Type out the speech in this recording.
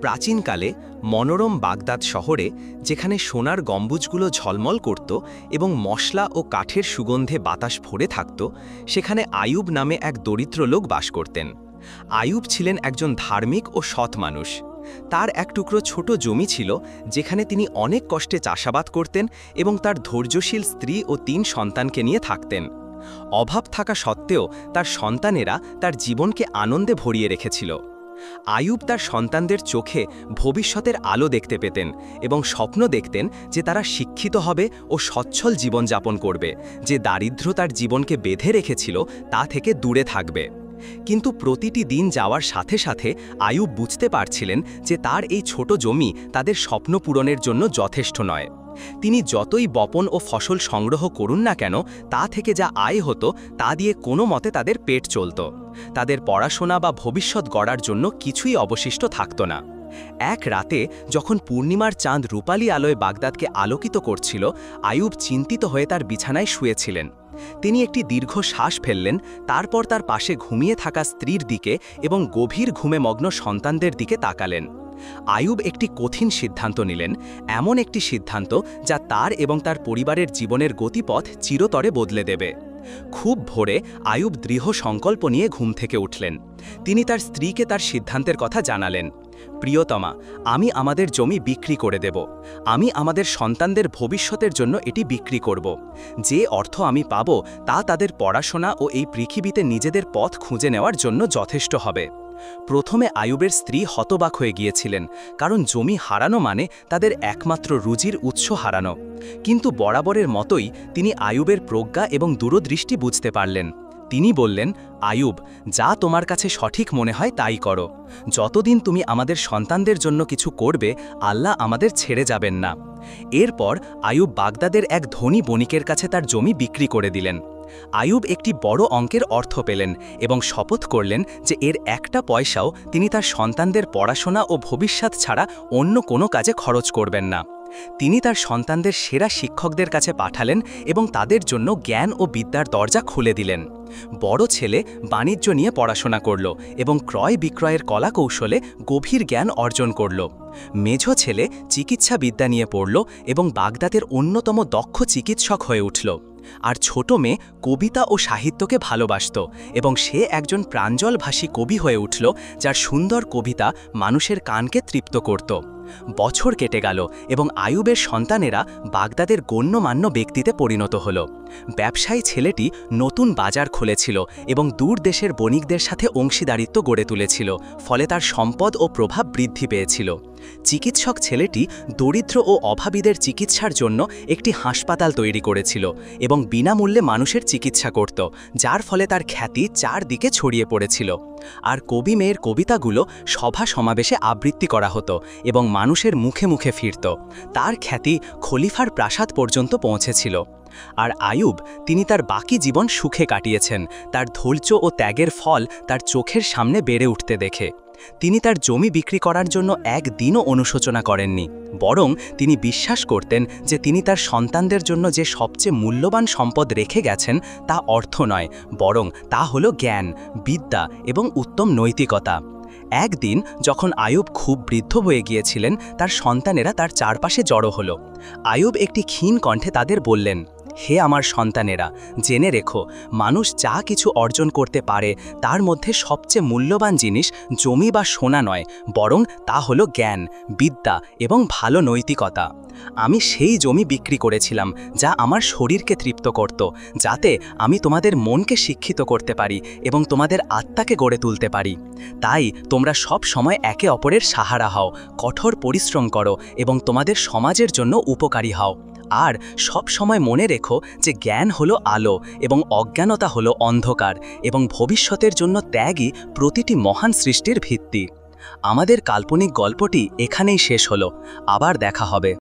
প্রাচীনকালে মনোরম বাগদাদ শহরে, যেখানে সোনার গম্বুজগুলো ঝলমল করত এবং মশলা ও কাঠের সুগন্ধে বাতাস ভরে থাকত, সেখানে আয়ুব নামে এক দরিদ্র লোক বাস করতেন। আয়ুব ছিলেন একজন ধার্মিক ও সৎ মানুষ। তার এক টুকরো ছোট জমি ছিল, যেখানে তিনি অনেক কষ্টে চাষাবাদ করতেন এবং তার ধৈর্যশীল স্ত্রী ও ৩ সন্তানকে নিয়ে থাকতেন। অভাব থাকা সত্ত্বেও তার সন্তানেরা তার জীবনকে আনন্দে ভরিয়ে রেখেছিল। আয়ুব তার সন্তানদের চোখে ভবিষ্যতের আলো দেখতে পেতেন এবং স্বপ্ন দেখতেন যে তারা শিক্ষিত হবে ও সচ্ছল জীবনযাপন করবে, যে দারিদ্র্য তার জীবনকে বেঁধে রেখেছিল তা থেকে দূরে থাকবে। কিন্তু প্রতিটি দিন যাওয়ার সাথে সাথে আয়ুব বুঝতে পারছিলেন যে তার এই ছোট জমি তাদের স্বপ্ন পূরণের জন্য যথেষ্ট নয়। তিনি যতই বপন ও ফসল সংগ্রহ করুন না কেন, তা থেকে যা আয় হতো তা দিয়ে কোনো মতে তাদের পেট চলত। তাদের পড়াশোনা বা ভবিষ্যৎ গড়ার জন্য কিছুই অবশিষ্ট থাকত না। এক রাতে যখন পূর্ণিমার চাঁদ রূপালী আলোয় বাগদাদকে আলোকিত করছিল, আয়ুব চিন্তিত হয়ে তার বিছানায় শুয়েছিলেন। তিনি একটি দীর্ঘ শ্বাস ফেললেন, তারপর তার পাশে ঘুমিয়ে থাকা স্ত্রীর দিকে এবং গভীর ঘুমে মগ্ন সন্তানদের দিকে তাকালেন। আয়ুব একটি কঠিন সিদ্ধান্ত নিলেন, এমন একটি সিদ্ধান্ত যা তার এবং তার পরিবারের জীবনের গতিপথ চিরতরে বদলে দেবে। খুব ভোরে আয়ুব দৃঢ় সংকল্প নিয়ে ঘুম থেকে উঠলেন। তিনি তার স্ত্রীকে তার সিদ্ধান্তের কথা জানালেন। প্রিয়তমা, আমি আমাদের জমি বিক্রি করে দেব। আমি আমাদের সন্তানদের ভবিষ্যতের জন্য এটি বিক্রি করব। যে অর্থ আমি পাব তা তাদের পড়াশোনা ও এই পৃথিবীতে নিজেদের পথ খুঁজে নেওয়ার জন্য যথেষ্ট হবে। প্রথমে আয়ুবের স্ত্রী হতবাক হয়ে গিয়েছিলেন, কারণ জমি হারানো মানে তাদের একমাত্র রুজির উৎস হারানো। কিন্তু বরাবরের মতোই তিনি আয়ুবের প্রজ্ঞা এবং দূরদৃষ্টি বুঝতে পারলেন। তিনি বললেন, আয়ুব, যা তোমার কাছে সঠিক মনে হয় তাই করো। যতদিন তুমি আমাদের সন্তানদের জন্য কিছু করবে, আল্লাহ আমাদের ছেড়ে যাবেন না। এরপর আয়ুব বাগদাদের এক ধনী বণিকের কাছে তার জমি বিক্রি করে দিলেন। আয়ুব একটি বড় অঙ্কের অর্থ পেলেন এবং শপথ করলেন যে এর একটা পয়সাও তিনি তার সন্তানদের পড়াশোনা ও ভবিষ্যৎ ছাড়া অন্য কোনো কাজে খরচ করবেন না। তিনি তার সন্তানদের সেরা শিক্ষকদের কাছে পাঠালেন এবং তাদের জন্য জ্ঞান ও বিদ্যার দরজা খুলে দিলেন। বড় ছেলে বাণিজ্য নিয়ে পড়াশোনা করল এবং ক্রয় বিক্রয়ের কলা কৌশলে গভীর জ্ঞান অর্জন করল। মেঝো ছেলে চিকিৎসা বিদ্যা নিয়ে পড়ল এবং বাগদাদের অন্যতম দক্ষ চিকিৎসক হয়ে উঠল। আর ছোট মেয়ে কবিতা ও সাহিত্যকে ভালোবাসত এবং সে একজন প্রাঞ্জলভাষী কবি হয়ে উঠল, যার সুন্দর কবিতা মানুষের কানকে তৃপ্ত করত। বছর কেটে গেল এবং আয়ুবের সন্তানেরা বাগদাদের গণ্যমান্য ব্যক্তিতে পরিণত হল। ব্যবসায়ী ছেলেটি নতুন বাজার খুলেছিল এবং দূর দেশের বণিকদের সাথে অংশীদারিত্ব গড়ে তুলেছিল, ফলে তার সম্পদ ও প্রভাব বৃদ্ধি পেয়েছিল। চিকিৎসক ছেলেটি দরিদ্র ও অভাবীদের চিকিৎসার জন্য একটি হাসপাতাল তৈরি করেছিল এবং বিনামূল্যে মানুষের চিকিৎসা করত, যার ফলে তার খ্যাতি চারদিকে ছড়িয়ে পড়েছিল। আর কবি মেয়ের কবিতাগুলো সভা সমাবেশে আবৃত্তি করা হতো এবং মানুষের মুখে মুখে ফিরত। তার খ্যাতি খলিফার প্রাসাদ পর্যন্ত পৌঁছেছিল। আর আয়ুব, তিনি তার বাকি জীবন সুখে কাটিয়েছেন, তার ধৈর্য ও ত্যাগের ফল তার চোখের সামনে বেড়ে উঠতে দেখে। তিনি তার জমি বিক্রি করার জন্য একদিনও অনুশোচনা করেননি, বরং তিনি বিশ্বাস করতেন যে তিনি তার সন্তানদের জন্য যে সবচেয়ে মূল্যবান সম্পদ রেখে গেছেন তা অর্থ নয়, বরং তা হলো জ্ঞান, বিদ্যা এবং উত্তম নৈতিকতা। একদিন যখন আয়ুব খুব বৃদ্ধ হয়ে গিয়েছিলেন, তার সন্তানেরা তার চারপাশে জড়ো হলো। আয়ুব একটি ক্ষীণ কণ্ঠে তাদের বললেন, হে আমার সন্তানেরা, জেনে রেখো, মানুষ যা কিছু অর্জন করতে পারে তার মধ্যে সবচেয়ে মূল্যবান জিনিস জমি বা সোনা নয়, বরং তা হলো জ্ঞান, বিদ্যা এবং ভালো নৈতিকতা। আমি সেই জমি বিক্রি করেছিলাম যা আমার শরীরকে তৃপ্ত করত, যাতে আমি তোমাদের মনকে শিক্ষিত করতে পারি এবং তোমাদের আত্মাকে গড়ে তুলতে পারি। তাই তোমরা সব সময় একে অপরের সাহারা হও, কঠোর পরিশ্রম করো এবং তোমাদের সমাজের জন্য উপকারী হও। আর সব সময় মনে রেখো যে জ্ঞান হলো আলো এবং অজ্ঞানতা হলো অন্ধকার, এবং ভবিষ্যতের জন্য ত্যাগই প্রতিটি মহান সৃষ্টির ভিত্তি। আমাদের কাল্পনিক গল্পটি এখানেই শেষ হলো। আবার দেখা হবে।